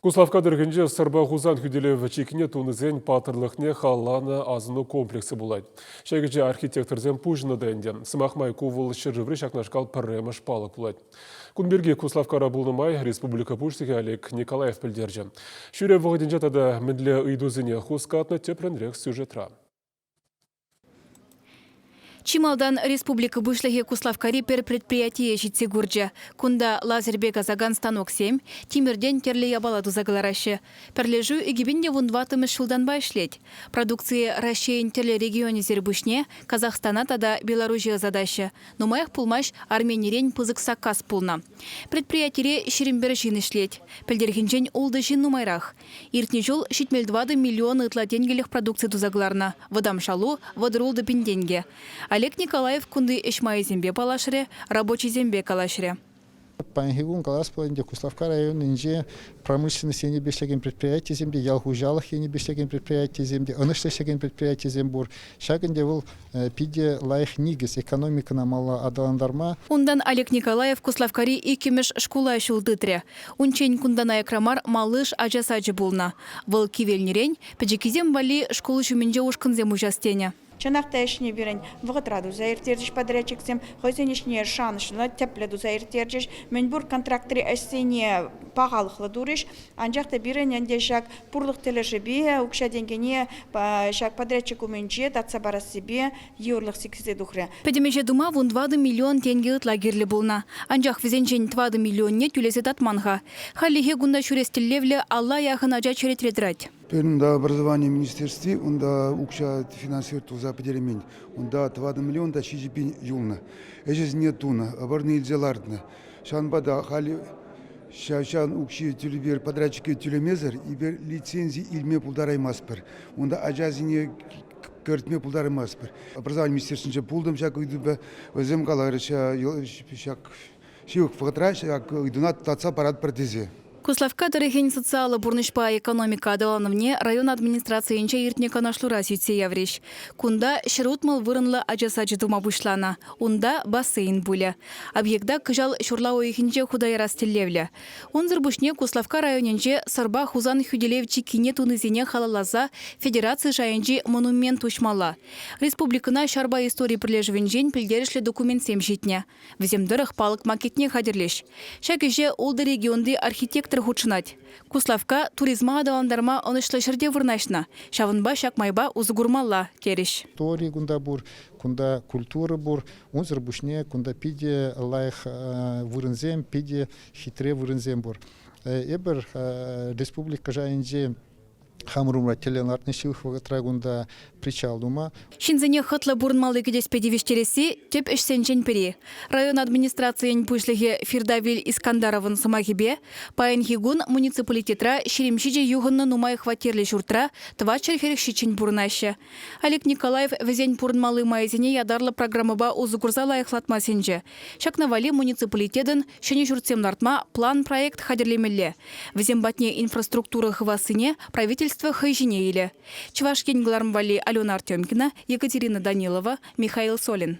Куславка дыргенже сырба хузан хүделев чекіне тунызен патырлықне халланы азыны комплексы булайды. Шайгеже архитекторзен пужыны дайынден. Сымақмай кувыл шыржывры шақнашқал пірреміш палық булайды. Күнберге Куславкара булнымай республика пужсыге Олег Николаев пілдерже. Шүре вғыден жатады міндле ұйдузыне хускатны тепленрек сюжетра. Чималдан республика бушлыге Куславкари пер предприятие житсе гурджа. Кунда лазербек азаган станок 7, тимирден терле ябаладу загаларашы. Перлежу игибинде вундватымы шылдан байшлеть. Продукция Россия терле регионе зербушне, Казахстана тада Белоруссия задача. Но моих пулмаш Арменирень пызык сакас пулна. Предприятие шерембер жин ишлеть. Пельдергенжен улды жин нумайрах. Иртнежул 7,2 миллиона ытла денгелих продукции дузагларна. Водам шалу, водырулды пинденге. Олег Николаев кунды эшмай зембе палашыре, рабочий зембе калашыре. Пангигун Каласполинде Куславка районынже промышленность не бешлеген предприятие земде, ялхужалах не бешлеген предприятие земде, анышлешеген предприятие зембур. Шагенде был пиде лайх нигес экономика на мала адаландарма. Ундан Олег Николаев Куславкари икимеш шкула шулдытре. Унчень кундана экрамар малыш ажасаджи булна. Выл кивельнерень, педжекизем вали школу шуменже ушкынзем ужастеня. Чанақта ішіне берін вғытраду заиртердіш подрядчиксем, хойзенешіне шанышына тәпледу заиртердіш, мәнбур контракторы әсене пағалықлы дұрыш, анжақта берін әнде шак пұрлық телеші бе, ұқша денгене шак подрядчик үменже, татса барасы бе, еурлық сексізе дұқыры. Пәдемеже дума вон 20 миллион тенге ытлагерлі болна. Анжақ візенжен 20 миллионне түлесі татманға. Халиге гунда шүрестіллевлі Алла яғын ажа чөретредірать. Пернда образование министерстве, он да укша финансирует за поделемень, он да 20 миллион да чижипин юлна. Эжез нетуна, оборны илзелардна. Шанбада хали шан укши тюлебер подрядчики тюлемезер и бер лицензии илме пулдарай маспер. Он да ажазине кертме пулдарай маспер. Образование министерстве пулдам шак идубе возем калары шак шиук фотра шак идунат таца парад протезе. Куславка дырыхен социалы бурнышпа экономика адалановне район администрации инче иртне канашлура сүйтсе явреш. Кунда шырутмал вырынлы ажасачы дума бушлана. Унда бассейн буля. Объекта кыжал шурла ойхинче худайра стеллевля. Унзыр бушне Куславка районенче сарба хузан хюделевчи кине тунызене халалаза федерации жайынче монумент ушмала. Республикана шарба истории прилежвенжен пильдерешле документ сем житне. Вземдырых палык макетне хадерлеш. Шакеже олды регионды архитектор хучынать. Куславка туризма адаландарма онышлы жерде вырнашна. Шавынба шакмайба узгурмалла тереш. Тори гунда бур, кунда культура бур, унзыр бушне, кунда пиде лайх вырынзем, пиде хитре вырынзем бур. Эбер республика жайынже хамрумра теленартны шилх вагатрагунда причал дума. Шинзене хатла бурнмалы гедеспеди вещереси теп эшсенчен пери. Район администрациян пушлыге Фирдавиль Искандаровын самахибе, Паенхигун муниципалитетра шеремшиже югынны нумай хватерлі журтра твачер херекшичен бурнаще. Олег Николаев везень бурнмалы майзене ядарлы программаба узугурза лайхлатмасенже. Шакнавали муниципалитетен шене журтсем нартма план проект хадерлемелле. Везембатне инфраструктура хвасыне правительство хайжине или. Чувашкин глармвали Алена Артемкина, Екатерина Данилова, Михаил Солин.